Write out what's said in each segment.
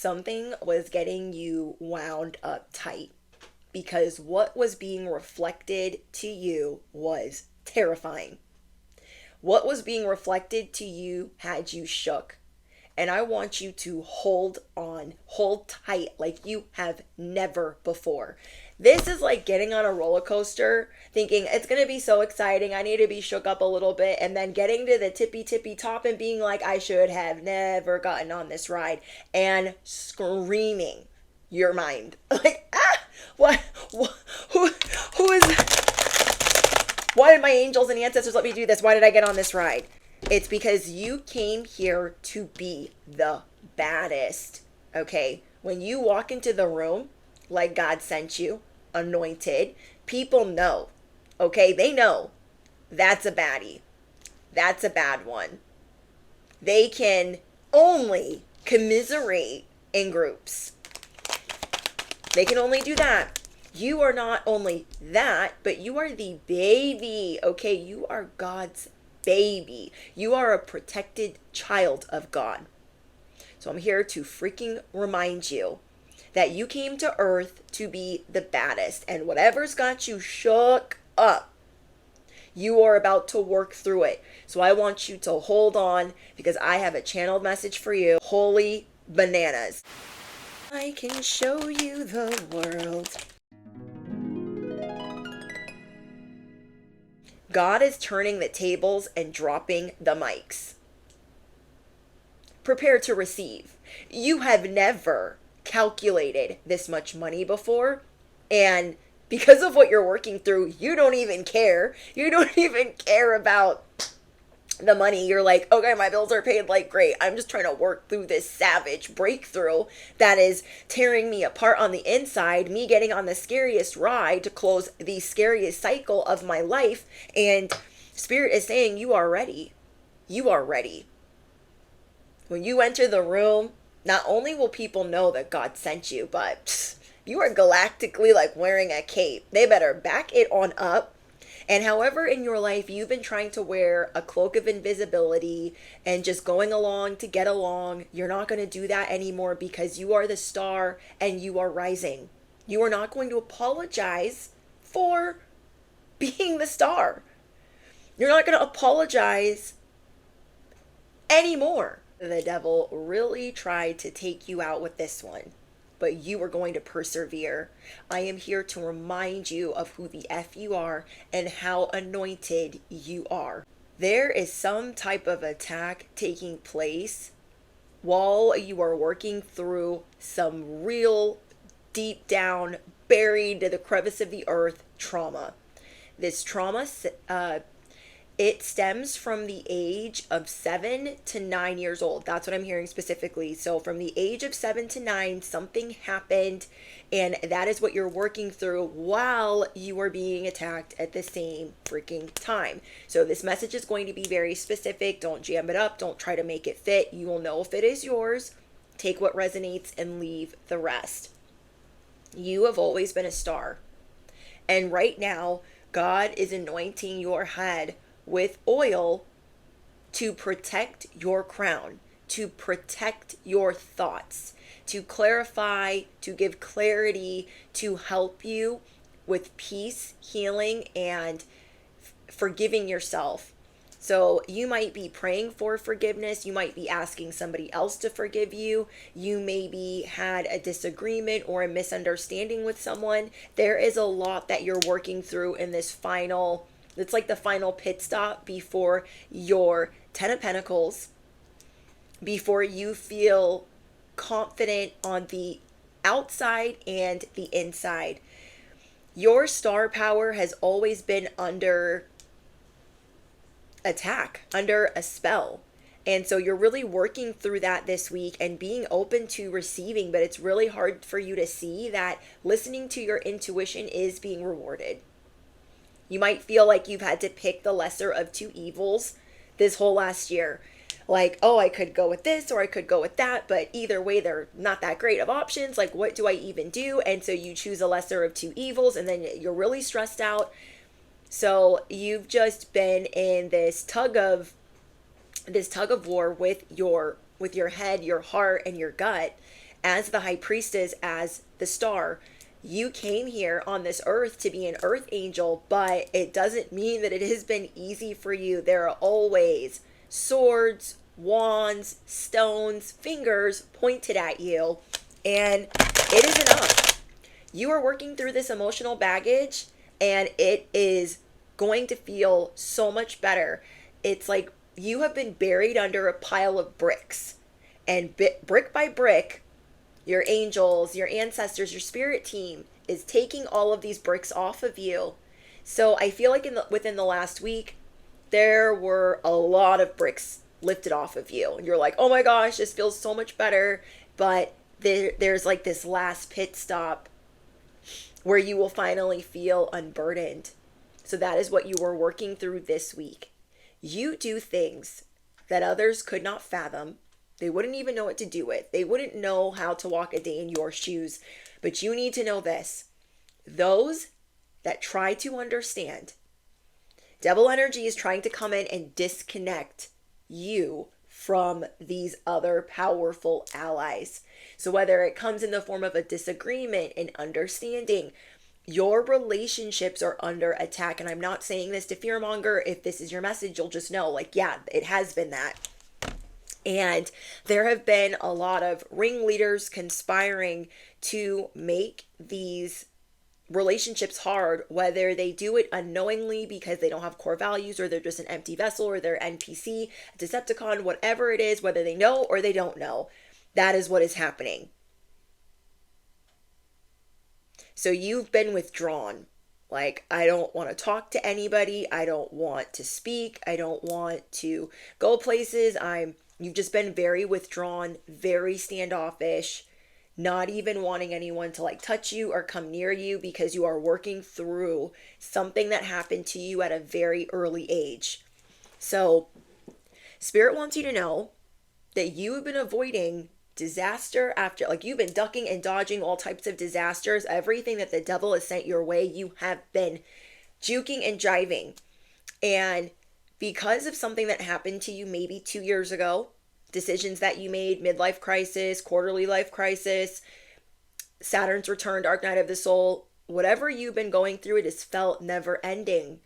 something was getting you wound up tight because what was being reflected to you was terrifying. What was being reflected to you had you shook. And I want you to hold on, hold tight like you have never before. This is like getting on a roller coaster, thinking it's going to be so exciting. I need to be shook up a little bit. And then getting to the tippy top and being like, I should have never gotten on this ride. And screaming your mind. Like, what, who, who is, why did my angels and ancestors let me do this? Why did I get on this ride? It's because you came here to be the baddest, okay? When you walk into the room like God sent you, anointed, people know, okay? They know that's a baddie. That's a bad one. They can only commiserate in groups. They can only do that. You are not only that, but you are the baby, okay? You are God's baby. You are a protected child of God. So I'm here to freaking remind you that you came to earth to be the baddest, and whatever's got you shook up, you are about to work through it. So I want you to hold on because I have a channeled message for you. Holy bananas. I can show you the world. God is turning the tables and dropping the mics. Prepare to receive. You have never calculated this much money before, and because of what you're working through, you don't even care. You don't even care about the money. You're like, okay, my bills are paid, like, great. I'm just trying to work through this savage breakthrough that is tearing me apart on the inside, me getting on the scariest ride to close the scariest cycle of my life. And Spirit is saying, you are ready. You are ready. When you enter the room, not only will people know that God sent you, but you are galactically like wearing a cape. They better back it on up. And however in your life you've been trying to wear a cloak of invisibility and just going along to get along, you're not going to do that anymore because you are the star and you are rising. You are not going to apologize for being the star. You're not going to apologize anymore. The devil really tried to take you out with this one, but you are going to persevere. I am here to remind you of who the F you are and how anointed you are. There is some type of attack taking place while you are working through some real deep down, buried to the crevice of the earth trauma. This trauma, it stems from the age of 7 to 9 years old. That's what I'm hearing specifically. So from the age of 7 to 9, something happened, and that is what you're working through while you are being attacked at the same freaking time. So this message is going to be very specific. Don't jam it up. Don't try to make it fit. You will know if it is yours. Take what resonates and leave the rest. You have always been a star. And right now, God is anointing your head with oil to protect your crown, to protect your thoughts, to clarify, to give clarity, to help you with peace, healing, and forgiving yourself. So you might be praying for forgiveness. You might be asking somebody else to forgive you. You maybe had a disagreement or a misunderstanding with someone. There is a lot that you're working through in this final, it's like the final pit stop before your 10 of Pentacles, before you feel confident on the outside and the inside. Your star power has always been under attack, under a spell. And so you're really working through that this week and being open to receiving, but it's really hard for you to see that listening to your intuition is being rewarded. You might feel like you've had to pick the lesser of two evils this whole last year. Like, oh, I could go with this or I could go with that, but either way, they're not that great of options. Like, what do I even do? And so you choose a lesser of two evils, and then you're really stressed out. So you've just been in this tug of war with your head, your heart, and your gut. as the high priestess, as the star. You came here on this earth to be an earth angel, but it doesn't mean that it has been easy for you. There are always swords, wands, stones, fingers pointed at you, and it is enough. You are working through this emotional baggage, and it is going to feel so much better. It's like you have been buried under a pile of bricks, and brick by brick, your angels, your ancestors, your spirit team is taking all of these bricks off of you. So I feel like within the last week, there were a lot of bricks lifted off of you. And you're like, oh my gosh, this feels so much better. But there's like this last pit stop where you will finally feel unburdened. So that is what you were working through this week. You do things that others could not fathom. They wouldn't even know what to do with. They wouldn't know how to walk a day in your shoes. But you need to know this. Those that try to understand, devil energy is trying to come in and disconnect you from these other powerful allies. So whether it comes in the form of a disagreement, an understanding, your relationships are under attack. And I'm not saying this to fearmonger. If this is your message, you'll just know, like, yeah, it has been that. And there have been a lot of ringleaders conspiring to make these relationships hard, whether they do it unknowingly because they don't have core values, or they're just an empty vessel, or they're NPC, a Decepticon, whatever it is, whether they know or they don't know. That is what is happening. So you've been withdrawn. Like, I don't want to talk to anybody. I don't want to speak. I don't want to go places. You've just been very withdrawn, very standoffish, not even wanting anyone to like touch you or come near you because you are working through something that happened to you at a very early age. So Spirit wants you to know that you have been avoiding disaster after, like, you've been ducking and dodging all types of disasters. Everything that the devil has sent your way, you have been juking and jiving. And because of something that happened to you maybe 2 years ago, decisions that you made, midlife crisis, quarterly life crisis, Saturn's return, dark night of the soul, whatever you've been going through, it has felt never ending.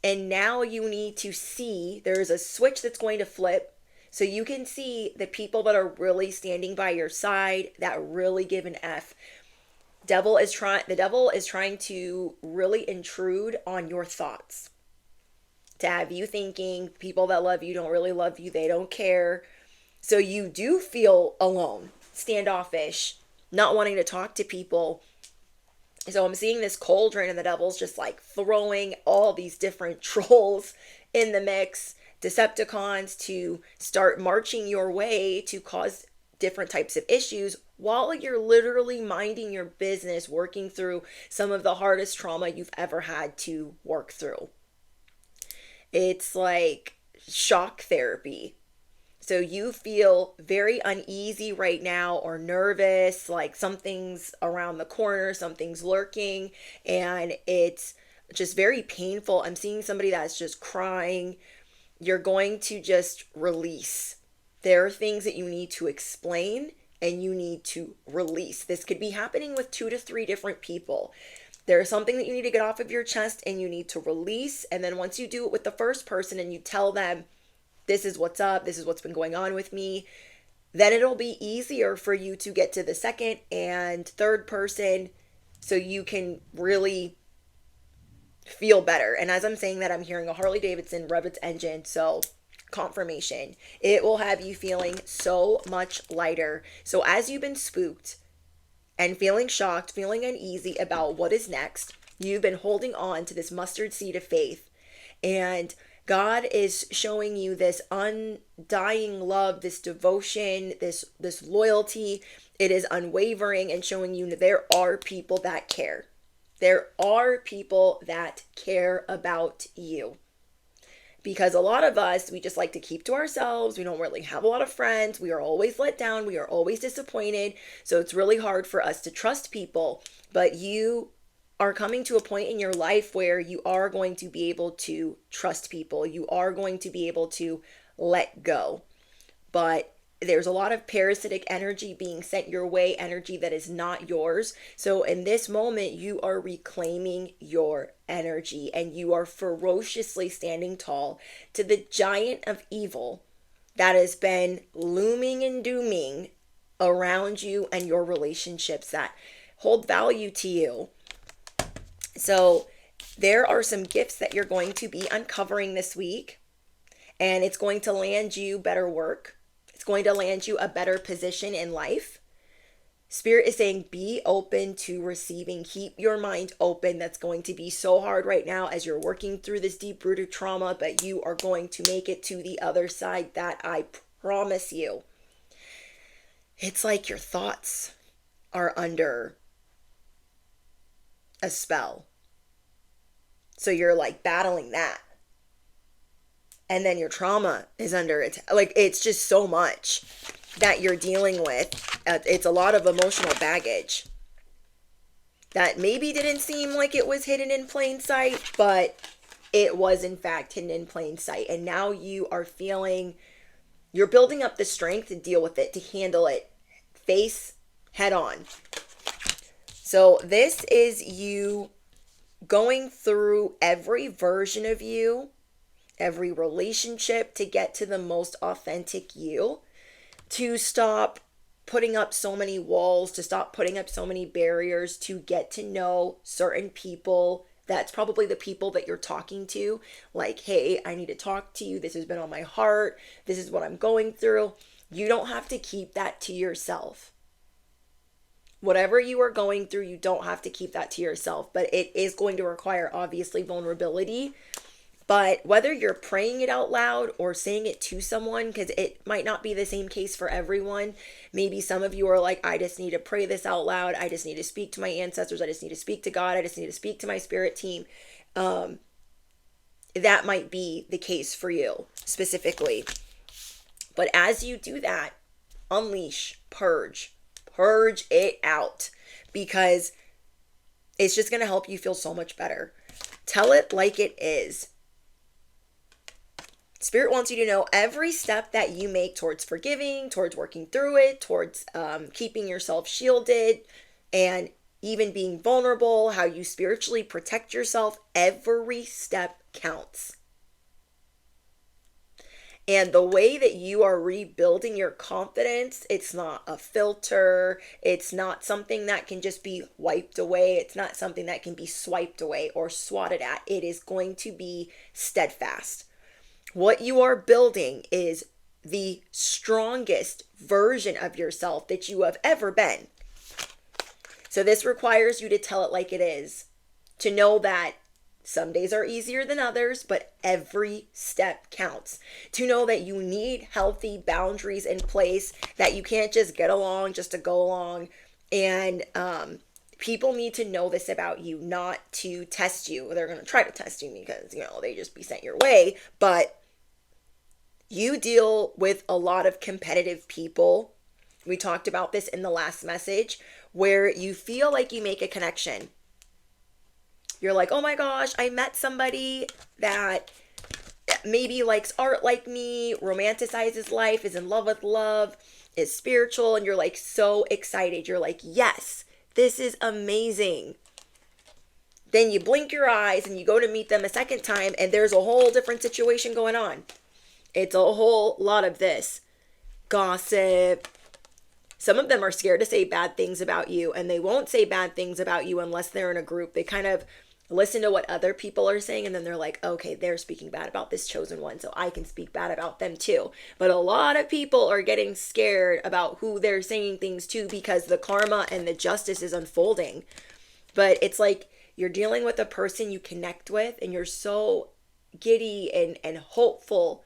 And now you need to see, there's a switch that's going to flip, so you can see the people that are really standing by your side, that really give an F. The devil is trying to really intrude on your thoughts, to have you thinking people that love you don't really love you, they don't care. So you do feel alone, standoffish, not wanting to talk to people. So I'm seeing this cauldron, and the devil's just like throwing all these different trolls in the mix, Decepticons, to start marching your way to cause different types of issues while you're literally minding your business, working through some of the hardest trauma you've ever had to work through. It's like shock therapy. So you feel very uneasy right now, or nervous, like something's around the corner, something's lurking, and it's just very painful. I'm seeing somebody that's just crying. You're going to just release. There are things that you need to explain and you need to release. This could be happening with 2 to 3 different people. There's something that you need to get off of your chest and you need to release. And then once you do it with the first person and you tell them, this is what's up, this is what's been going on with me, then it'll be easier for you to get to the second and third person, so you can really feel better. And as I'm saying that, I'm hearing a Harley Davidson rev its engine. So confirmation, it will have you feeling so much lighter. So as you've been spooked and feeling shocked, feeling uneasy about what is next, you've been holding on to this mustard seed of faith, and God is showing you this undying love, this devotion, this loyalty. It is unwavering, and showing you that there are people that care. There are people that care about you. Because a lot of us, we just like to keep to ourselves. We don't really have a lot of friends. We are always let down. We are always disappointed. So it's really hard for us to trust people. But you are coming to a point in your life where you are going to be able to trust people. You are going to be able to let go. But there's a lot of parasitic energy being sent your way, energy that is not yours. So in this moment, you are reclaiming your energy and you are ferociously standing tall to the giant of evil that has been looming and dooming around you and your relationships that hold value to you. So there are some gifts that you're going to be uncovering this week, and it's going to land you better work. It's going to land you a better position in life. Spirit is saying be open to receiving. Keep your mind open. That's going to be so hard right now as you're working through this deep-rooted trauma, but you are going to make it to the other side. That I promise you. It's like your thoughts are under a spell. So you're like battling that. And then your trauma is under it. Like, it's just so much that you're dealing with. It's a lot of emotional baggage that maybe didn't seem like it was hidden in plain sight, but it was in fact hidden in plain sight. And now you are feeling, you're building up the strength to deal with it, to handle it face head on. So this is you going through every version of you, every relationship, to get to the most authentic you, to stop putting up so many walls, to stop putting up so many barriers, to get to know certain people. That's probably the people that you're talking to. Like, hey, I need to talk to you. This has been on my heart. This is what I'm going through. You don't have to keep that to yourself. Whatever you are going through, you don't have to keep that to yourself, but it is going to require obviously vulnerability. But whether you're praying it out loud or saying it to someone, because it might not be the same case for everyone. Maybe some of you are like, I just need to pray this out loud. I just need to speak to my ancestors. I just need to speak to God. I just need to speak to my spirit team. That might be the case for you specifically. But as you do that, unleash, purge it out, because it's just going to help you feel so much better. Tell it like it is. Spirit wants you to know every step that you make towards forgiving, towards working through it, towards keeping yourself shielded, and even being vulnerable, how you spiritually protect yourself, every step counts. And the way that you are rebuilding your confidence, it's not a filter. It's not something that can just be wiped away. It's not something that can be swiped away or swatted at. It is going to be steadfast. What you are building is the strongest version of yourself that you have ever been. So this requires you to tell it like it is, to know that some days are easier than others, but every step counts. To know that you need healthy boundaries in place, that you can't just get along just to go along. And people need to know this about you, not to test you. They're going to try to test you because, they just be sent your way. But you deal with a lot of competitive people. We talked about this in the last message, where you feel like you make a connection. You're like, oh my gosh, I met somebody that maybe likes art like me, romanticizes life, is in love with love, is spiritual, and you're like so excited. You're like, yes, this is amazing. Then you blink your eyes and you go to meet them a second time, and there's a whole different situation going on. It's a whole lot of this gossip. Some of them are scared to say bad things about you, and they won't say bad things about you unless they're in a group. They kind of listen to what other people are saying, and then they're like, okay, they're speaking bad about this chosen one, so I can speak bad about them too. But a lot of people are getting scared about who they're saying things to, because the karma and the justice is unfolding. But it's like you're dealing with a person you connect with, and you're so giddy and hopeful,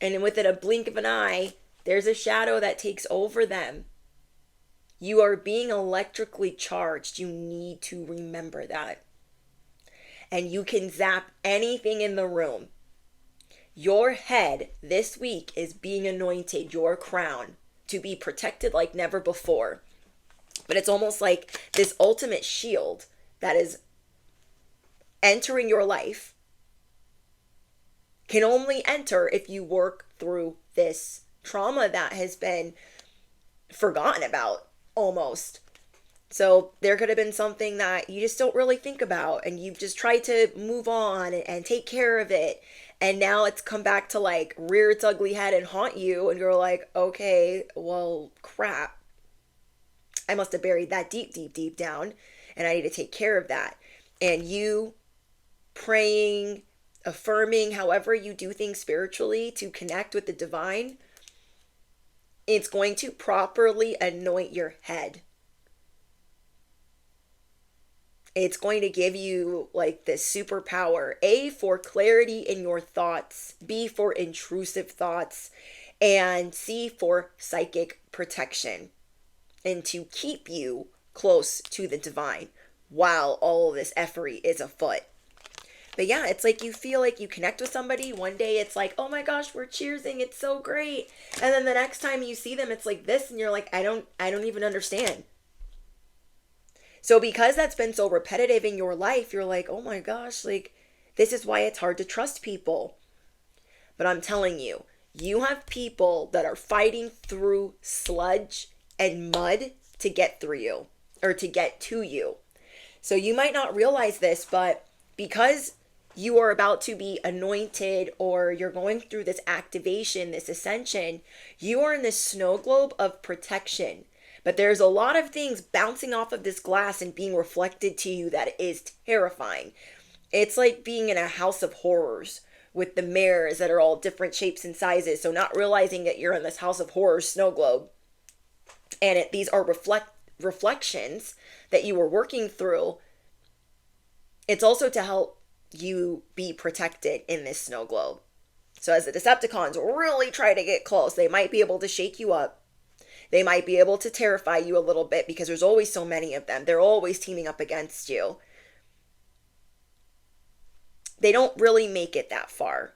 and within a blink of an eye, there's a shadow that takes over them. You are being electrically charged. You need to remember that. And you can zap anything in the room. Your head this week is being anointed, your crown, to be protected like never before. But it's almost like this ultimate shield that is entering your life can only enter if you work through this trauma that has been forgotten about almost. So there could have been something that you just don't really think about, and you've just tried to move on and take care of it. And now it's come back to like rear its ugly head and haunt you. And you're like, okay, well, crap. I must have buried that deep, deep, deep down. And I need to take care of that. And you praying, affirming, however you do things spiritually to connect with the divine, it's going to properly anoint your head. It's going to give you like this superpower. A, for clarity in your thoughts. B, for intrusive thoughts. And C, for psychic protection. And to keep you close to the divine while all of this effery is afoot. But yeah, it's like you feel like you connect with somebody. One day it's like, oh my gosh, we're cheersing. It's so great. And then the next time you see them, it's like this. And you're like, I don't even understand. So because that's been so repetitive in your life, you're like, oh my gosh, like this is why it's hard to trust people. But I'm telling you, you have people that are fighting through sludge and mud to get through you or to get to you. So you might not realize this, but because you are about to be anointed or you're going through this activation, this ascension, you are in this snow globe of protection. But there's a lot of things bouncing off of this glass and being reflected to you that is terrifying. It's like being in a house of horrors with the mirrors that are all different shapes and sizes. So not realizing that you're in this house of horrors snow globe. And these are reflections that you were working through. It's also to help you be protected in this snow globe. So as the Decepticons really try to get close, they might be able to shake you up. They might be able to terrify you a little bit because there's always so many of them. They're always teaming up against you. They don't really make it that far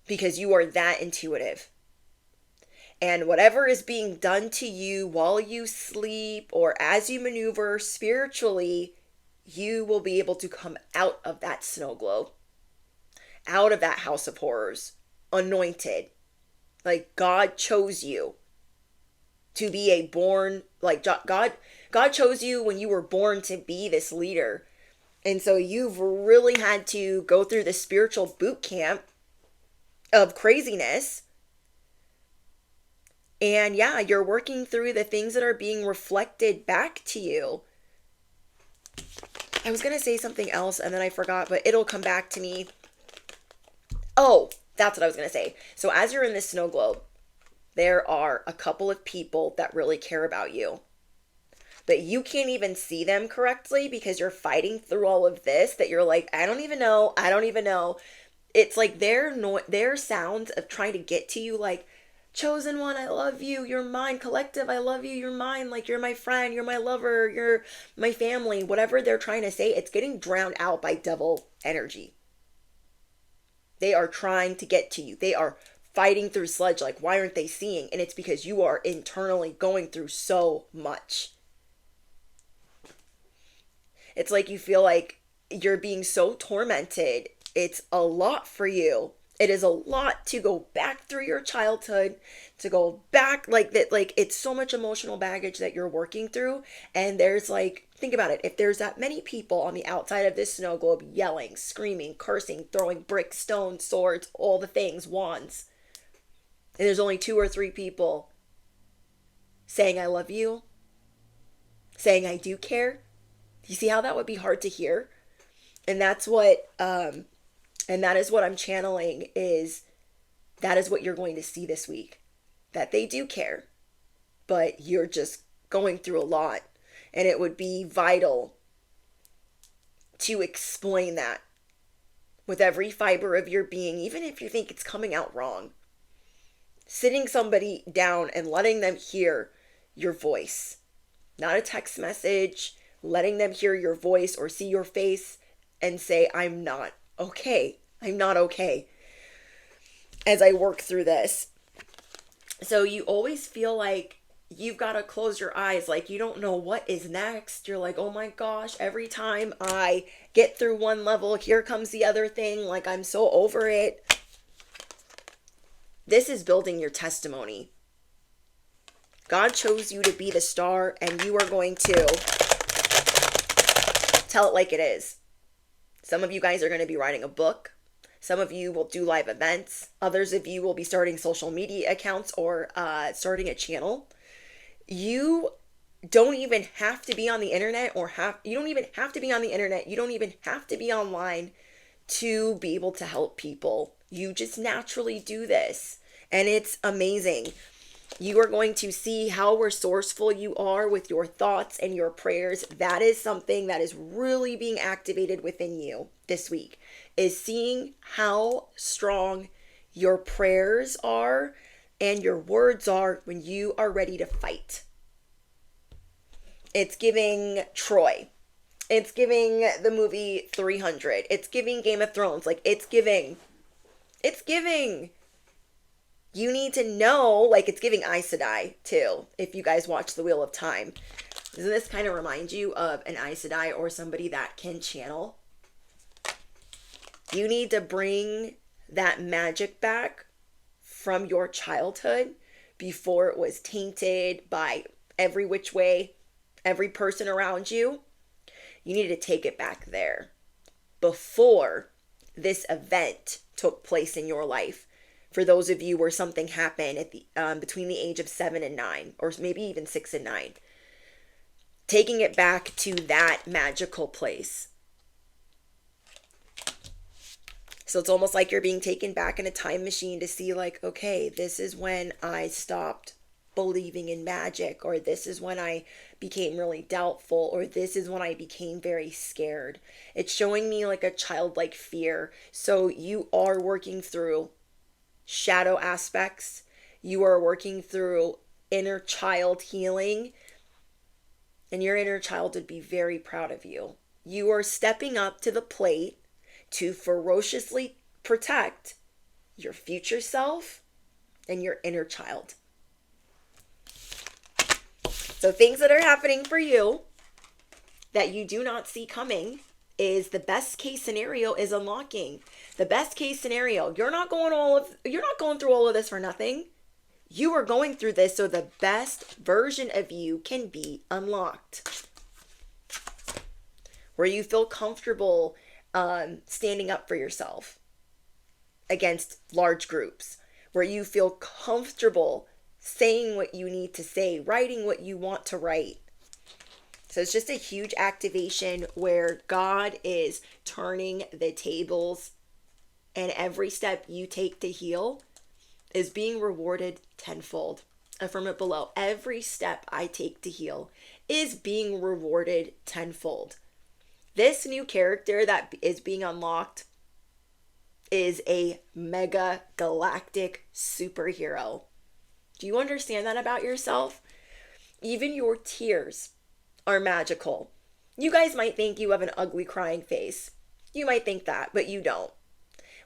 because you are that intuitive. And whatever is being done to you while you sleep or as you maneuver spiritually, you will be able to come out of that snow globe, out of that house of horrors, anointed. Like God chose you to be a born, like God chose you when you were born to be this leader. And so you've really had to go through the spiritual boot camp of craziness. And yeah, you're working through the things that are being reflected back to you. I was going to say something else and then I forgot, but it'll come back to me. Oh, that's what I was going to say. So as you're in this snow globe, there are a couple of people that really care about you. But you can't even see them correctly because you're fighting through all of this that you're like, I don't even know. It's like their sounds of trying to get to you like, chosen one, I love you, you're mine, collective, I love you, you're mine, like you're my friend, you're my lover, you're my family, whatever they're trying to say, it's getting drowned out by devil energy. They are trying to get to you. They are fighting through sludge like, why aren't they seeing? And it's because you are internally going through so much. It's like you feel like you're being so tormented. It's a lot for you. It is a lot to go back through your childhood, to go back like that. Like it's so much emotional baggage that you're working through. And there's like, think about it. If there's that many people on the outside of this snow globe yelling, screaming, cursing, throwing bricks, stones, swords, all the things, wands, and there's only 2 or 3 people saying, I love you, saying, I do care. You see how that would be hard to hear? And that's what, and that is what I'm channeling that is what you're going to see this week. That they do care, but you're just going through a lot. And it would be vital to explain that with every fiber of your being, even if you think it's coming out wrong. Sitting somebody down and letting them hear your voice. Not a text message, letting them hear your voice or see your face and say, I'm not okay. I'm not okay as I work through this. So you always feel like you've got to close your eyes, like you don't know what is next. You're like, oh my gosh, every time I get through one level, here comes the other thing. Like I'm so over it. This is building your testimony. God chose you to be the star, and you are going to tell it like it is. Some of you guys are going to be writing a book. Some of you will do live events. Others of you will be starting social media accounts or starting a channel. You don't even have to be on the internet you don't even have to be on the internet. You don't even have to be online to be able to help people. You just naturally do this. And it's amazing. You are going to see how resourceful you are with your thoughts and your prayers. That is something that is really being activated within you this week, is seeing how strong your prayers are and your words are when you are ready to fight. It's giving Troy. It's giving the movie 300. It's giving Game of Thrones. Like, it's giving. You need to know, like, it's giving Aes Sedai too, if you guys watch The Wheel of Time. Doesn't this kind of remind you of an Aes Sedai or somebody that can channel? You need to bring that magic back from your childhood before it was tainted by every which way, every person around you. You need to take it back there before this event took place in your life. For those of you where something happened at the between the age of 7 and 9, or maybe even 6 and 9, taking it back to that magical place. So it's almost like you're being taken back in a time machine to see, like, okay, this is when I stopped believing in magic, or this is when I became really doubtful, or this is when I became very scared. It's showing me like a childlike fear. So you are working through shadow aspects. You are working through inner child healing, and your inner child would be very proud of you. You are stepping up to the plate to ferociously protect your future self and your inner child. So things that are happening for you that you do not see coming is the best case scenario is unlocking. The best case scenario, you're not going through all of this for nothing. You are going through this so the best version of you can be unlocked. Where you feel comfortable standing up for yourself against large groups. Where you feel comfortable saying what you need to say, writing what you want to write. So it's just a huge activation where God is turning the tables, and every step you take to heal is being rewarded tenfold. Affirm it below. Every step I take to heal is being rewarded tenfold. This new character that is being unlocked is a mega galactic superhero. Do you understand that about yourself? Even your tears are magical. You guys might think you have an ugly crying face. You might think that, but you don't.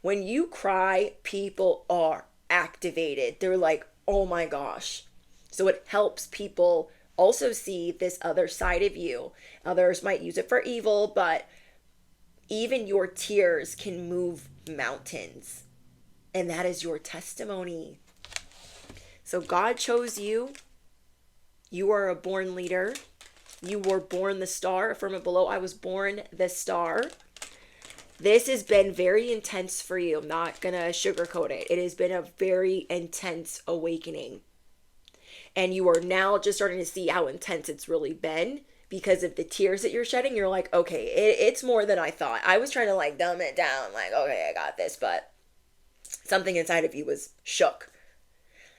When you cry, people are activated. They're like, oh my gosh. So it helps people also see this other side of you. Others might use it for evil, but even your tears can move mountains. And that is your testimony. So God chose you. You are a born leader. You were born the star. Affirm it below. I was born the star. This has been very intense for you. I'm not going to sugarcoat it. It has been a very intense awakening. And you are now just starting to see how intense it's really been because of the tears that you're shedding. You're like, okay, it's more than I thought. I was trying to like dumb it down. Like, okay, I got this. But something inside of you was shook.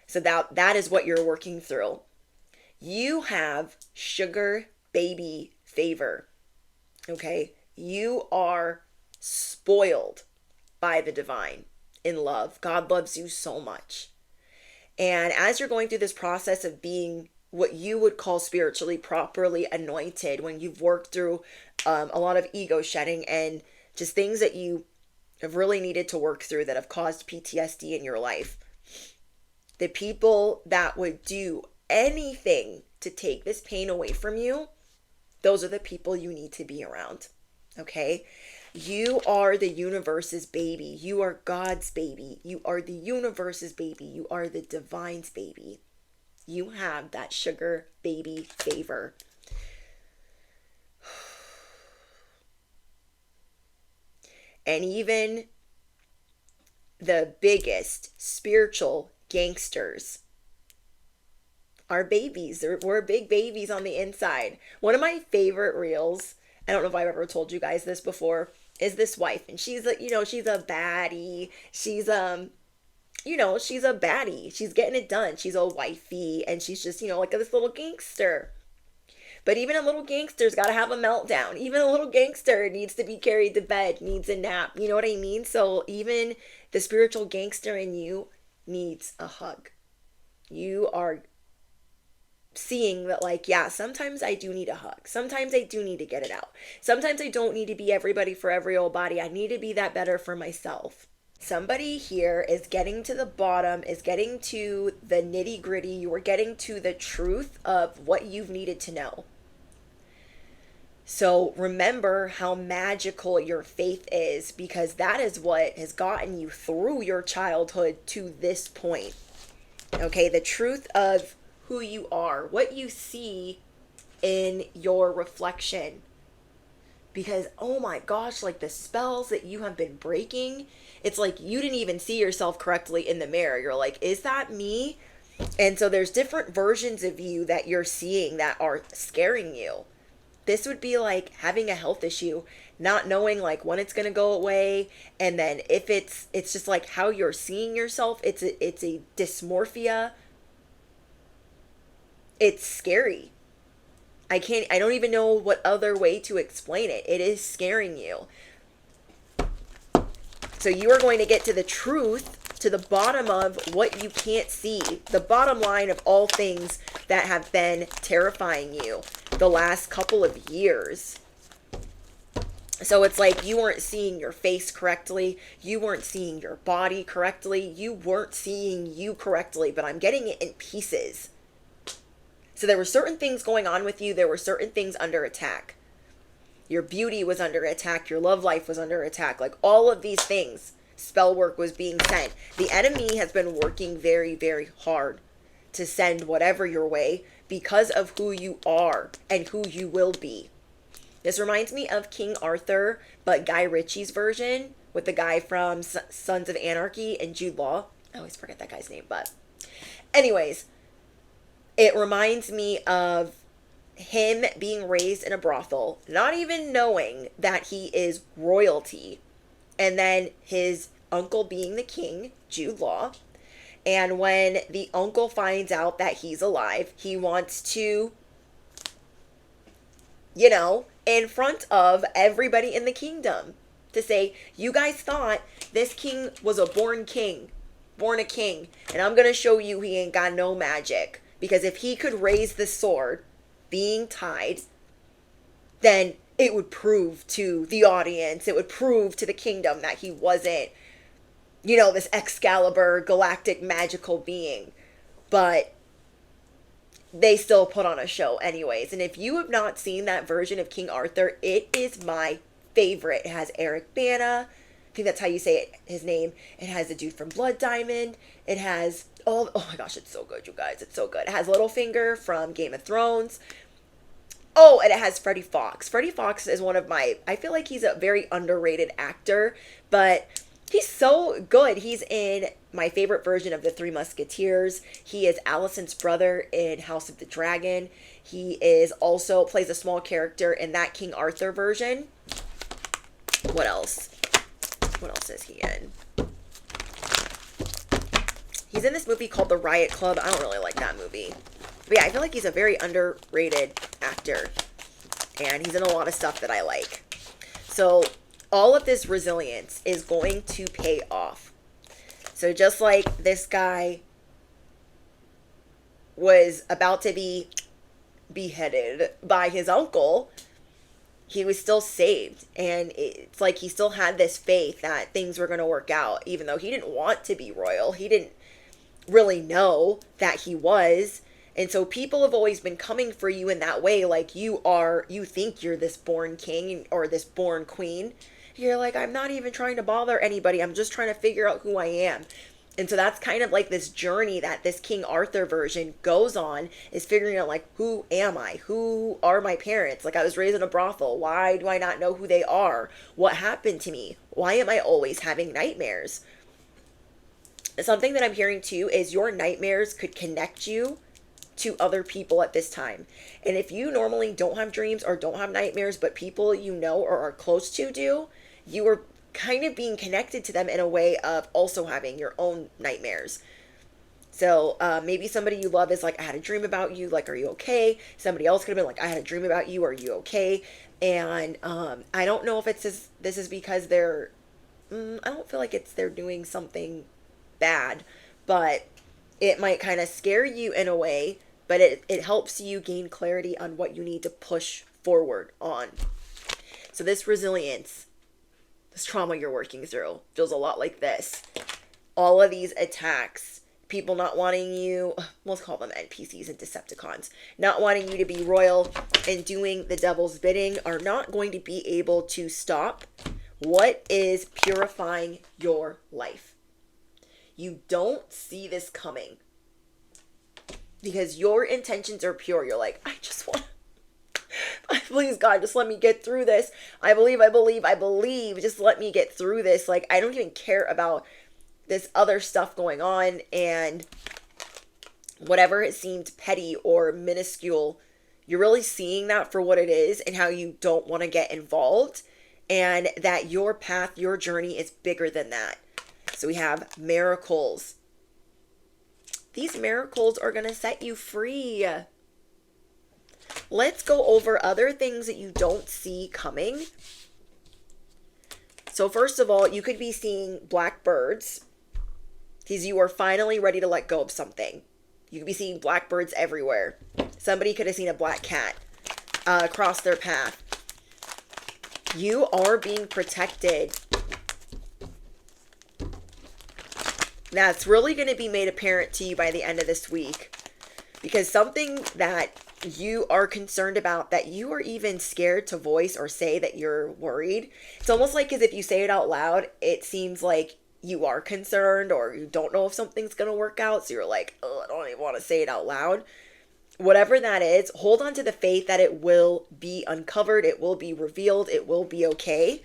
So that is what you're working through. You have sugar baby favor. Okay? You are spoiled by the divine in love. God loves you so much. And as you're going through this process of being what you would call spiritually properly anointed, when you've worked through a lot of ego shedding and just things that you have really needed to work through that have caused PTSD in your life, the people that would do anything to take this pain away from you, those are the people you need to be around. Okay? You are the universe's baby. You are God's baby. You are the universe's baby. You are the divine's baby. You have that sugar baby favor. And even the biggest spiritual gangsters are babies. We're big babies on the inside. One of my favorite reels, I don't know if I've ever told you guys this before, is this wife. And she's a, she's a baddie. She's she's a baddie. She's getting it done. She's a wifey, and she's just, like this little gangster. But even a little gangster's got to have a meltdown. Even a little gangster needs to be carried to bed, needs a nap. You know what I mean? So even the spiritual gangster in you needs a hug. You are seeing that, like, yeah, sometimes I do need a hug. Sometimes I do need to get it out. Sometimes I don't need to be everybody for every old body. I need to be that better for myself. Somebody here is getting to the bottom, is getting to the nitty gritty. You are getting to the truth of what you've needed to know. So remember how magical your faith is, because that is what has gotten you through your childhood to this point. Okay, the truth of who you are, what you see in your reflection. Because, oh my gosh, like the spells that you have been breaking, it's like you didn't even see yourself correctly in the mirror. You're like, is that me? And so there's different versions of you that you're seeing that are scaring you. This would be like having a health issue, not knowing like when it's going to go away. And then if it's just like how you're seeing yourself, it's a dysmorphia. It's scary. I don't even know what other way to explain it. It is scaring you. So you are going to get to the truth, to the bottom of what you can't see, the bottom line of all things that have been terrifying you the last couple of years. So it's like you weren't seeing your face correctly. You weren't seeing your body correctly. You weren't seeing you correctly, but I'm getting it in pieces. So there were certain things going on with you. There were certain things under attack. Your beauty was under attack. Your love life was under attack. Like all of these things, spell work was being sent. The enemy has been working very, very hard to send whatever your way because of who you are and who you will be. This reminds me of King Arthur, but Guy Ritchie's version with the guy from Sons of Anarchy and Jude Law. I always forget that guy's name, but anyways, it reminds me of him being raised in a brothel, not even knowing that he is royalty. And then his uncle being the king, Jude Law. And when the uncle finds out that he's alive, he wants to, in front of everybody in the kingdom, to say, you guys thought this king was a born a king. And I'm going to show you he ain't got no magic. Because if he could raise the sword being tied, then it would prove to the audience, it would prove to the kingdom that he wasn't, this Excalibur galactic magical being. But they still put on a show anyways. And if you have not seen that version of King Arthur, it is my favorite. It has Eric Bana. I think that's how you say it, his name. It has the dude from Blood Diamond. It has oh my gosh, it's so good, you guys. It's so good. It has Littlefinger from Game of Thrones. Oh, and it has Freddie Fox. Freddie Fox is I feel like he's a very underrated actor, but he's so good. He's in my favorite version of the Three Musketeers. He is Alicent's brother in House of the Dragon. He is also plays a small character in that King Arthur version. What else? What else is he in? He's in this movie called The Riot Club. I don't really like that movie. But yeah, I feel like he's a very underrated actor. And he's in a lot of stuff that I like. So all of this resilience is going to pay off. So just like this guy was about to be beheaded by his uncle, he was still saved. And it's like he still had this faith that things were going to work out, even though he didn't want to be royal. He didn't really know that he was. And so people have always been coming for you in that way, like you think you're this born king or this born queen, You're like, I'm not even trying to bother anybody. I'm just trying to figure out who I am. And so that's kind of like this journey that this King Arthur version goes on, is figuring out like, who am I? Who are my parents? Like, I was raised in a brothel. Why do I not know who they are? What happened to me? Why am I always having nightmares? Something that I'm hearing too is your nightmares could connect you to other people at this time. And if you normally don't have dreams or don't have nightmares, but people you know or are close to do, you are kind of being connected to them in a way of also having your own nightmares. So maybe somebody you love is like, I had a dream about you. Like, are you okay? Somebody else could have been like, I had a dream about you. Are you okay? And I don't know if this is because I don't feel like they're doing something bad, but it might kind of scare you in a way, but it helps you gain clarity on what you need to push forward on. So this resilience, this trauma you're working through feels a lot like this. All of these attacks, people not wanting you, let's call them NPCs and Decepticons, not wanting you to be royal and doing the devil's bidding, are not going to be able to stop what is purifying your life. You don't see this coming because your intentions are pure. You're like, I just want, please God, just let me get through this. I believe. Just let me get through this. Like, I don't even care about this other stuff going on, and whatever it seemed petty or minuscule, you're really seeing that for what it is and how you don't want to get involved, and that your path, your journey is bigger than that. So we have miracles. These miracles are going to set you free. Let's go over other things that you don't see coming. So first of all, you could be seeing black birds because you are finally ready to let go of something. You could be seeing blackbirds everywhere. Somebody could have seen a black cat across their path. You are being protected. That's really going to be made apparent to you by the end of this week, because something that you are concerned about, that you are even scared to voice or say that you're worried. It's almost like as if you say it out loud, it seems like you are concerned or you don't know if something's going to work out. So you're like, oh, I don't even want to say it out loud. Whatever that is, hold on to the faith that it will be uncovered. It will be revealed. It will be okay.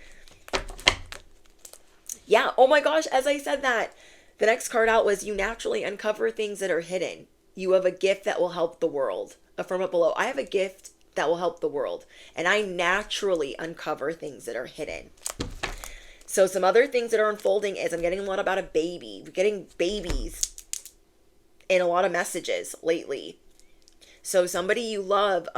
Yeah. Oh my gosh. As I said that, the next card out was you naturally uncover things that are hidden. You have a gift that will help the world. Affirm it below. I have a gift that will help the world. And I naturally uncover things that are hidden. So some other things that are unfolding is I'm getting a lot about a baby. We're getting babies in a lot of messages lately. So somebody you love,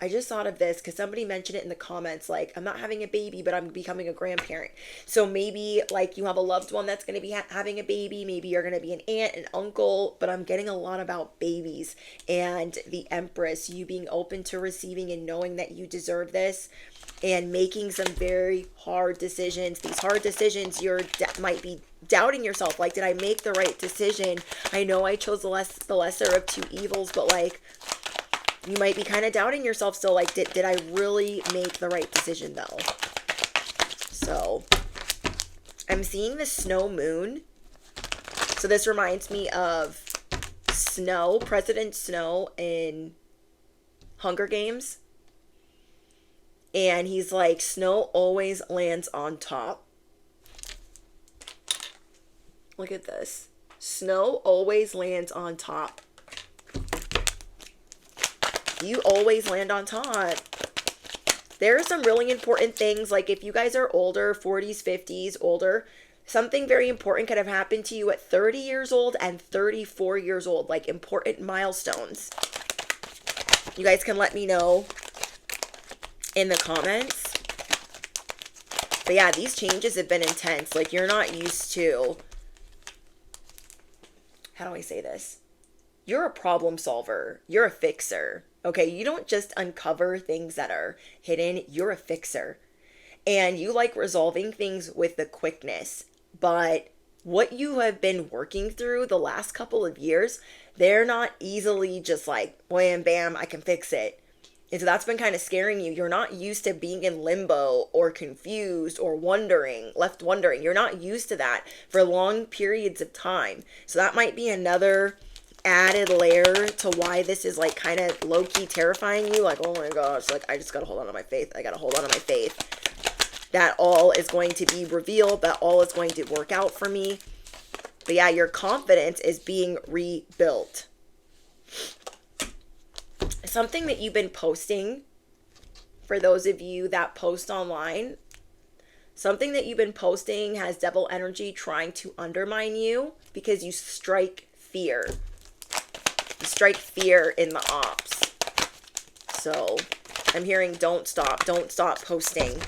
I just thought of this because somebody mentioned it in the comments, like, I'm not having a baby, but I'm becoming a grandparent. So maybe like you have a loved one that's going to be having a baby. Maybe you're going to be an aunt, an uncle, but I'm getting a lot about babies and the Empress, you being open to receiving and knowing that you deserve this and making some very hard decisions. These hard decisions, might be doubting yourself. Like, did I make the right decision? I know I chose the lesser of two evils, but like, you might be kind of doubting yourself still, like, did I really make the right decision though? So I'm seeing the snow moon. So this reminds me of Snow, President Snow in Hunger Games. And he's like, snow always lands on top. Look at this. Snow always lands on top. You always land on top. There are some really important things, like if you guys are older, 40s, 50s, older, something very important could have happened to you at 30 years old and 34 years old, like important milestones. You guys can let me know in the comments. But yeah, these changes have been intense. Like, you're not used to, how do I say this? You're a problem solver. You're a fixer. Okay, you don't just uncover things that are hidden. You're a fixer. And you like resolving things with the quickness. But what you have been working through the last couple of years, they're not easily just like, wham, bam, I can fix it. And so that's been kind of scaring you. You're not used to being in limbo or confused or wondering, left wondering. You're not used to that for long periods of time. So that might be another added layer to why this is like kind of low-key terrifying you. Like, oh my gosh, like I just gotta hold on to my faith. I gotta hold on to my faith that all is going to be revealed, that all is going to work out for me. But yeah, your confidence is being rebuilt. Something that you've been posting, for those of you that post online, something that you've been posting has devil energy trying to undermine you because you strike fear. You strike fear in the ops. So I'm hearing don't stop posting.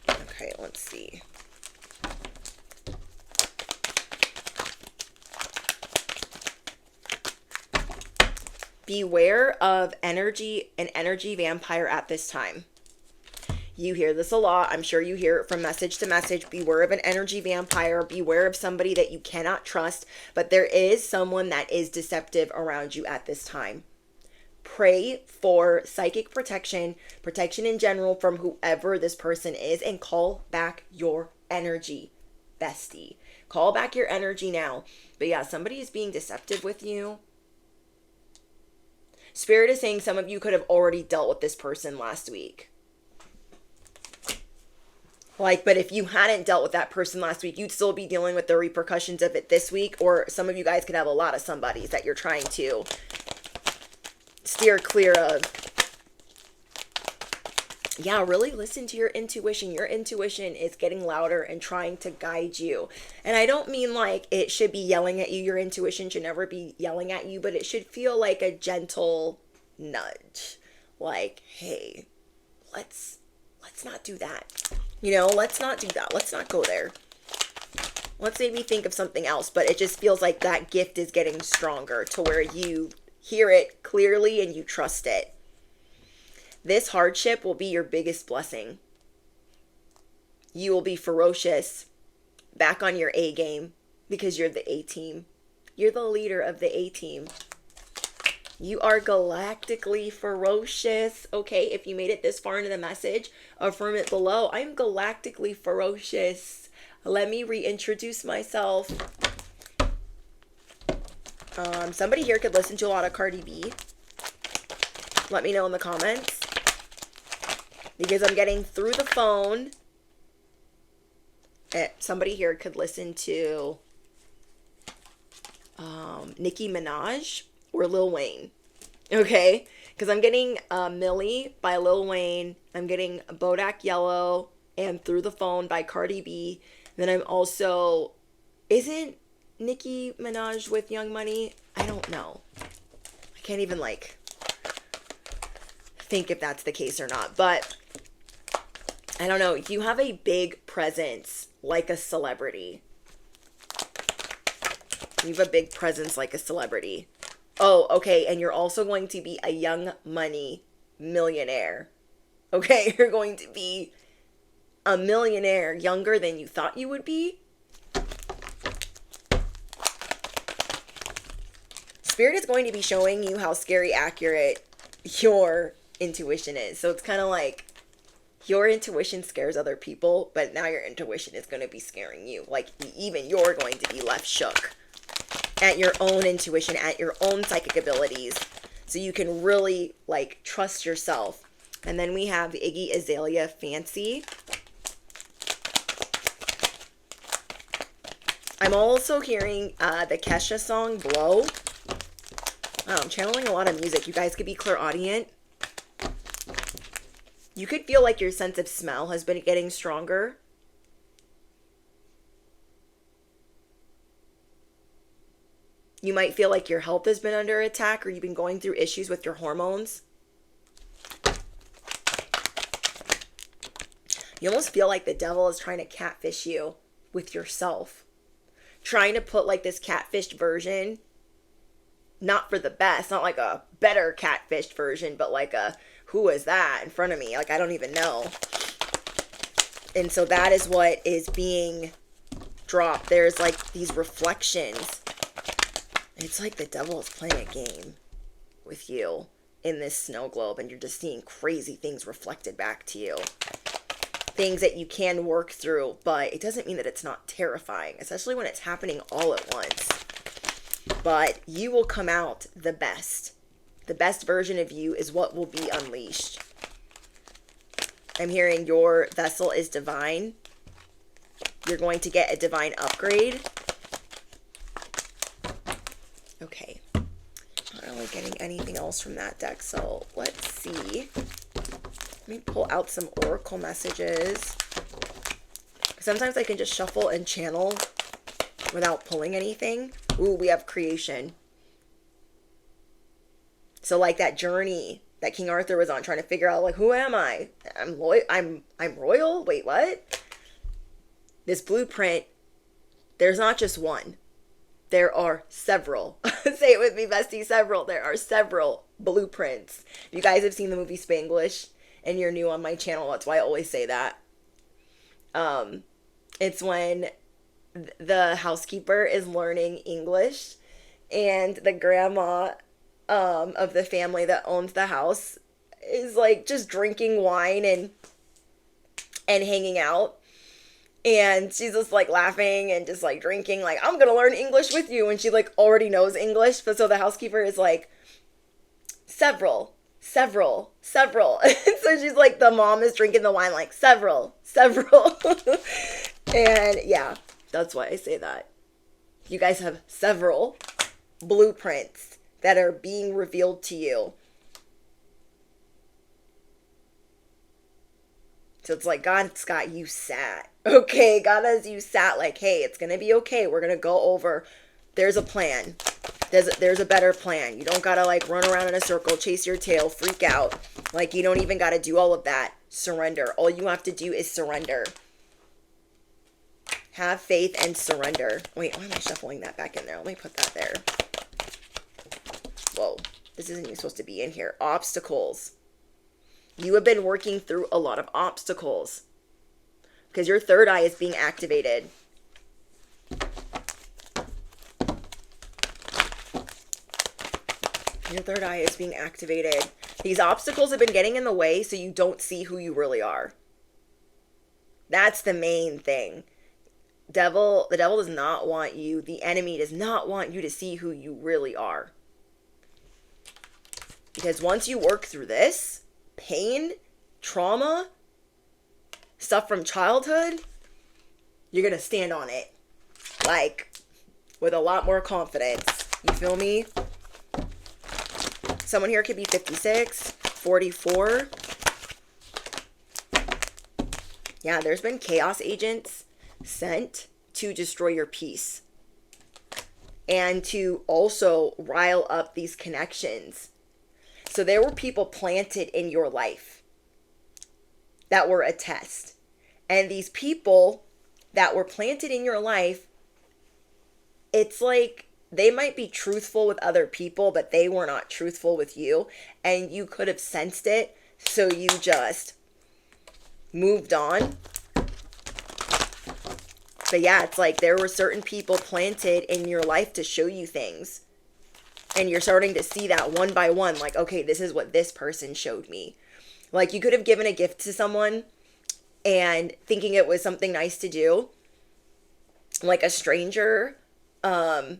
Okay, let's see. Beware of an energy vampire at this time. You hear this a lot. I'm sure you hear it from message to message. Beware of an energy vampire. Beware of somebody that you cannot trust. But there is someone that is deceptive around you at this time. Pray for psychic protection in general from whoever this person is, and call back your energy, bestie. Call back your energy now. But yeah, somebody is being deceptive with you. Spirit is saying some of you could have already dealt with this person last week. Like, but if you hadn't dealt with that person last week, you'd still be dealing with the repercussions of it this week. Or some of you guys could have a lot of somebodies that you're trying to steer clear of. Yeah, really listen to your intuition. Your intuition is getting louder and trying to guide you. And I don't mean like it should be yelling at you. Your intuition should never be yelling at you, but it should feel like a gentle nudge. Like, hey, let's not do that. You know, let's not do that. Let's not go there. Let's maybe think of something else. But it just feels like that gift is getting stronger to where you hear it clearly and you trust it. This hardship will be your biggest blessing. You will be ferocious, back on your A game, because you're the A team. You're the leader of the A team. You are galactically ferocious. Okay, if you made it this far into the message, affirm it below. I'm galactically ferocious. Let me reintroduce myself. Somebody here could listen to a lot of Cardi B. Let me know in the comments. Because I'm getting through the phone. Somebody here could listen to Nicki Minaj or Lil Wayne. Okay? Because I'm getting Millie by Lil Wayne. I'm getting Bodak Yellow and Through the Phone by Cardi B. Then I'm also... Isn't Nicki Minaj with Young Money? I don't know. I can't even think if that's the case or not. But I don't know. You have a big presence like a celebrity. You have a big presence like a celebrity. Oh, okay. And you're also going to be a Young Money millionaire. Okay? You're going to be a millionaire younger than you thought you would be. Spirit is going to be showing you how scary accurate your intuition is. So it's kind of like your intuition scares other people, but now your intuition is going to be scaring you. Like, even you're going to be left shook at your own intuition, at your own psychic abilities. So you can really, trust yourself. And then we have Iggy Azalea Fancy. I'm also hearing the Kesha song, Blow. Oh, I'm channeling a lot of music. You guys could be clairaudient. You could feel like your sense of smell has been getting stronger. You might feel like your health has been under attack, or you've been going through issues with your hormones. You almost feel like the devil is trying to catfish you with yourself. Trying to put this catfished version, not for the best, not like a better catfished version, but like a, who is that in front of me? I don't even know. And so that is what is being dropped. There's these reflections. It's like the devil is playing a game with you in this snow globe, and you're just seeing crazy things reflected back to you. Things that you can work through, but it doesn't mean that it's not terrifying, especially when it's happening all at once. But you will come out the best. The best version of you is what will be unleashed. I'm hearing your vessel is divine. You're going to get a divine upgrade. Okay. Not really getting anything else from that deck, so let's see. Let me pull out some oracle messages. Sometimes I can just shuffle and channel without pulling anything. Ooh, we have creation. So like that journey that King Arthur was on, trying to figure out, like, who am I? I'm royal? Wait, what? This blueprint, there's not just one. There are several. Say it with me, bestie, several. There are several blueprints. If you guys have seen the movie Spanglish and you're new on my channel, that's why I always say that. It's when the housekeeper is learning English, and the grandma of the family that owns the house is like just drinking wine and hanging out. And she's just like laughing and just like drinking, like, I'm gonna learn English with you. And she like already knows English. But so the housekeeper is like, several. And so she's like, the mom is drinking the wine, like, several. And yeah, that's why I say that. You guys have several blueprints that are being revealed to you. So it's like God's got you sat. Okay, God has you sat like, hey, it's going to be okay. We're going to go over. There's a plan. There's a better plan. You don't got to like run around in a circle, chase your tail, freak out. Like, you don't even got to do all of that. Surrender. All you have to do is surrender. Have faith and surrender. Wait, why am I shuffling that back in there? Let me put that there. Whoa, this isn't even supposed to be in here. Obstacles. You have been working through a lot of obstacles because your third eye is being activated. Your third eye is being activated. These obstacles have been getting in the way so you don't see who you really are. That's the main thing. The devil does not want you, the enemy does not want you to see who you really are. Because once you work through this, pain, trauma, stuff from childhood, you're going to stand on it. Like, with a lot more confidence. You feel me? Someone here could be 56, 44. Yeah, there's been chaos agents sent to destroy your peace. And to also rile up these connections. So there were people planted in your life that were a test. And these people that were planted in your life, it's like they might be truthful with other people, but they were not truthful with you. And you could have sensed it, so you just moved on. But yeah, it's like there were certain people planted in your life to show you things. And you're starting to see that one by one, like, okay, this is what this person showed me. Like, you could have given a gift to someone and thinking it was something nice to do, like a stranger, and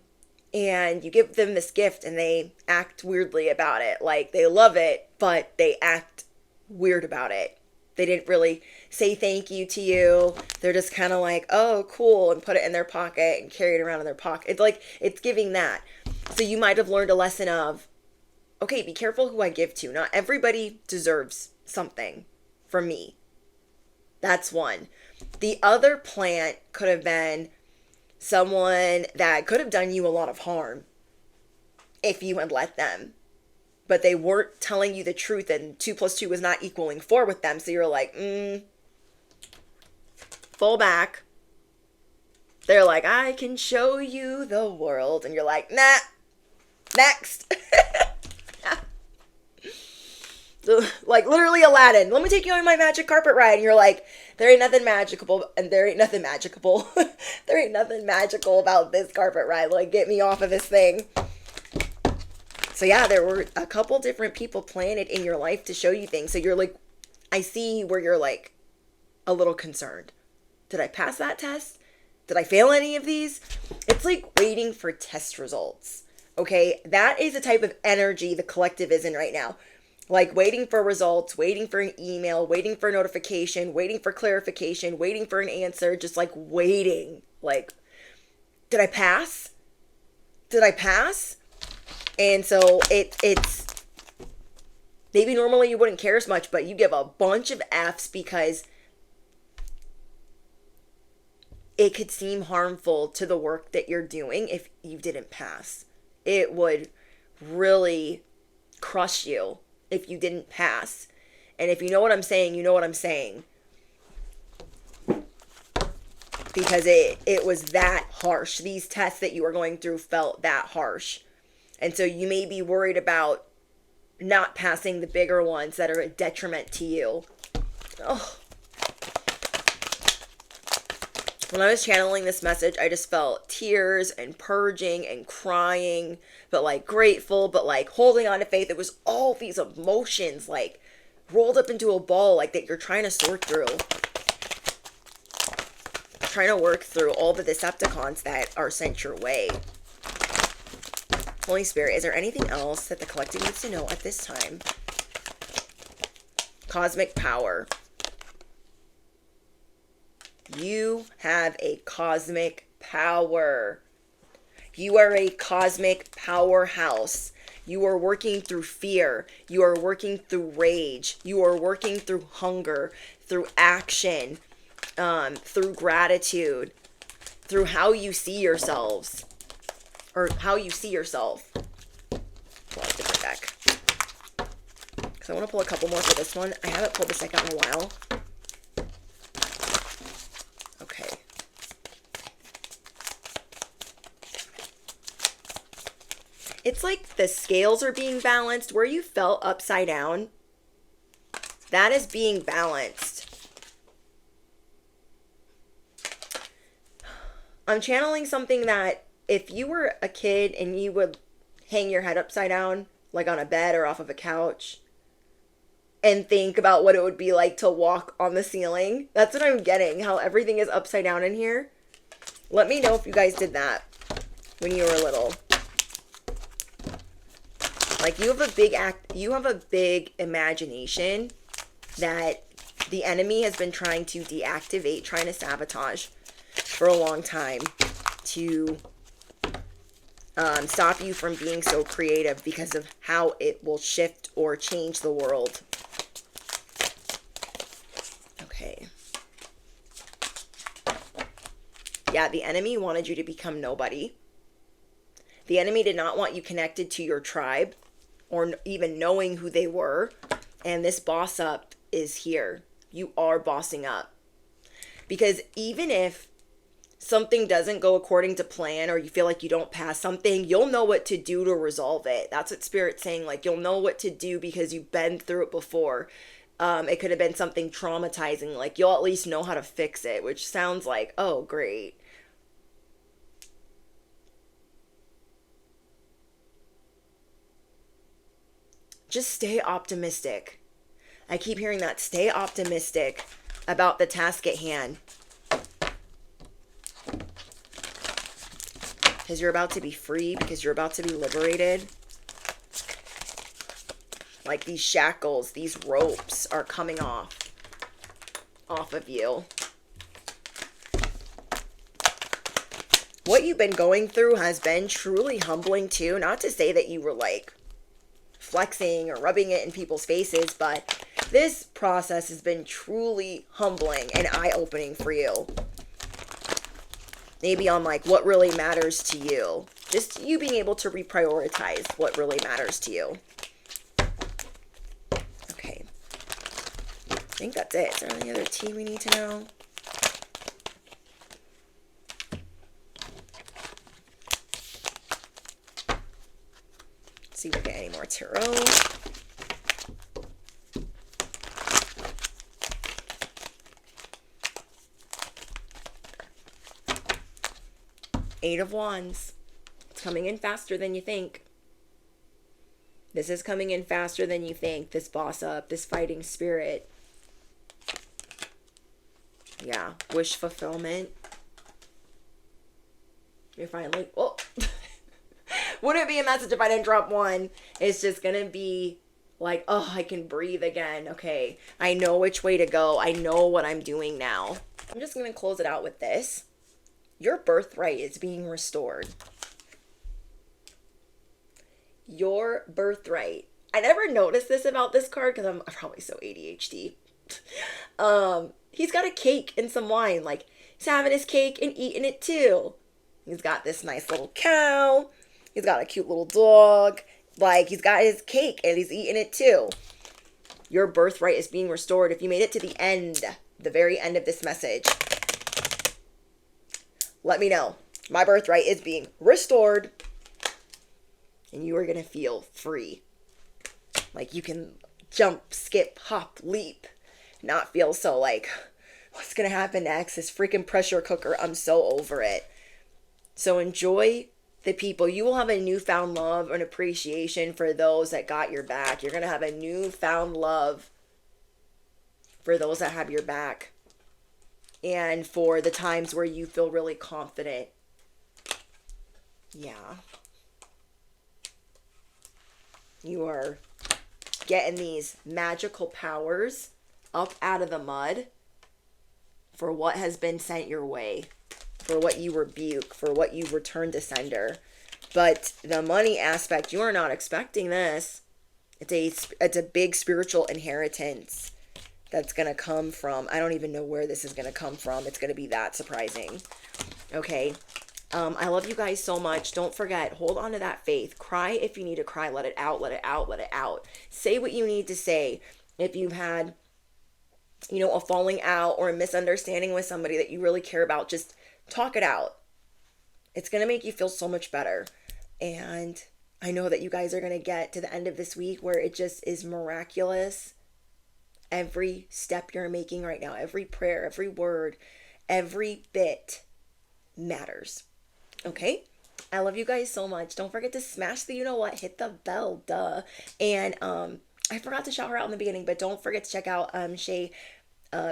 you give them this gift and they act weirdly about it. Like, they love it, but they act weird about it. They didn't really say thank you to you. They're just kind of like, oh, cool, and put it in their pocket and carry it around in their pocket. It's like, it's giving that. So you might have learned a lesson of, okay, be careful who I give to. Not everybody deserves something from me. That's one. The other plant could have been someone that could have done you a lot of harm if you had let them. But they weren't telling you the truth, and 2 + 2 was not equaling 4 with them. So you're like, fall back. They're like, I can show you the world. And you're like, nah, next. So, like, literally Aladdin. Let me take you on my magic carpet ride. And you're like, there ain't nothing magical. And there ain't nothing magical. There ain't nothing magical about this carpet ride. Like, get me off of this thing. So yeah, there were a couple different people planted in your life to show you things. So you're like, I see where you're like a little concerned. Did I pass that test? Did I fail any of these? It's like waiting for test results. Okay, that is the type of energy the collective is in right now. Like waiting for results, waiting for an email, waiting for a notification, waiting for clarification, waiting for an answer, just like waiting. Like, did I pass? Did I pass? And so it's maybe normally you wouldn't care as much, but you give a bunch of F's because it could seem harmful to the work that you're doing if you didn't pass. It would really crush you if you didn't pass. And if you know what I'm saying, you know what I'm saying. Because it was that harsh. These tests that you were going through felt that harsh. And so you may be worried about not passing the bigger ones that are a detriment to you. Oh. When I was channeling this message, I just felt tears and purging and crying, but like grateful, but like holding on to faith. It was all these emotions like rolled up into a ball like that you're trying to sort through. Trying to work through all the Decepticons that are sent your way. Holy Spirit, is there anything else that the collective needs to know at this time? Cosmic power. You have a cosmic power. You are a cosmic powerhouse. You are working through fear. You are working through rage. You are working through hunger, through action, through gratitude, through how you see yourselves. Or how you see yourself. Pull out a different deck. Because I want to pull a couple more for this one. I haven't pulled this deck out in a while. Okay. It's like the scales are being balanced. Where you felt upside down, that is being balanced. I'm channeling something that if you were a kid and you would hang your head upside down, like on a bed or off of a couch, and think about what it would be like to walk on the ceiling, that's what I'm getting, how everything is upside down in here. Let me know if you guys did that when you were little. Like you have a big imagination that the enemy has been trying to deactivate, trying to sabotage for a long time to stop you from being so creative because of how it will shift or change the world. Okay. Yeah, the enemy wanted you to become nobody. The enemy did not want you connected to your tribe or even knowing who they were. And this boss up is here. You are bossing up. Because even if something doesn't go according to plan or you feel like you don't pass something, you'll know what to do to resolve it. That's what Spirit's saying. Like you'll know what to do because you've been through it before. It could have been something traumatizing. Like you'll at least know how to fix it, which sounds like, oh, great. Just stay optimistic. I keep hearing that. Stay optimistic about the task at hand. Because you're about to be free, because you're about to be liberated. Like these shackles, these ropes are coming off of you. What you've been going through has been truly humbling too. Not to say that you were like flexing or rubbing it in people's faces, but this process has been truly humbling and eye-opening for you. Maybe on like what really matters to you. Just you being able to reprioritize what really matters to you. Okay. I think that's it. Is there any other tea we need to know? Let's see if we get any more tarot. Eight of Wands. It's coming in faster than you think. This is coming in faster than you think. This boss up, this fighting spirit. Yeah, wish fulfillment. You're finally, oh, wouldn't be a message if I didn't drop one. It's just gonna be like, oh, I can breathe again. Okay, I know which way to go. I know what I'm doing now. I'm just gonna close it out with this. Your birthright is being restored. Your birthright. I never noticed this about this card because I'm probably so ADHD. He's got a cake and some wine. Like, he's having his cake and eating it too. He's got this nice little cow. He's got a cute little dog. Like, he's got his cake and he's eating it too. Your birthright is being restored. If you made it to the end, the very end of this message, let me know. My birthright is being restored. And you are going to feel free. Like, you can jump, skip, hop, leap. Not feel so like, what's going to happen next? This freaking pressure cooker. I'm so over it. So enjoy the people. You will have a newfound love and appreciation for those that got your back. You're going to have a newfound love for those that have your back. And for the times where you feel really confident. Yeah. You are getting these magical powers up out of the mud for what has been sent your way, for what you rebuke, for what you return to sender. But the money aspect, you are not expecting this. It's a big spiritual inheritance that's going to come from, I don't even know where this is going to come from. It's going to be that surprising. Okay. I love you guys so much. Don't forget, hold on to that faith. Cry if you need to cry. Let it out, let it out, let it out. Say what you need to say. If you've had, a falling out or a misunderstanding with somebody that you really care about, just talk it out. It's going to make you feel so much better. And I know that you guys are going to get to the end of this week where it just is miraculous. Every step you're making right now, every prayer, every word, every bit matters. Okay? I love you guys so much. Don't forget to smash the you-know-what, hit the bell, duh. And I forgot to shout her out in the beginning, but don't forget to check out Shay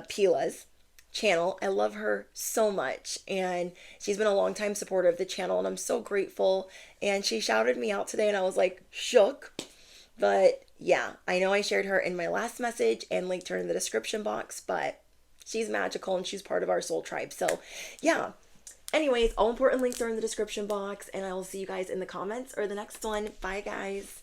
Pila's channel. I love her so much, and she's been a long-time supporter of the channel, and I'm so grateful. And she shouted me out today, and I was like shook. But yeah, I know I shared her in my last message and linked her in the description box, but she's magical and she's part of our soul tribe. So yeah. Anyways, all important links are in the description box, and I will see you guys in the comments or the next one. Bye, guys.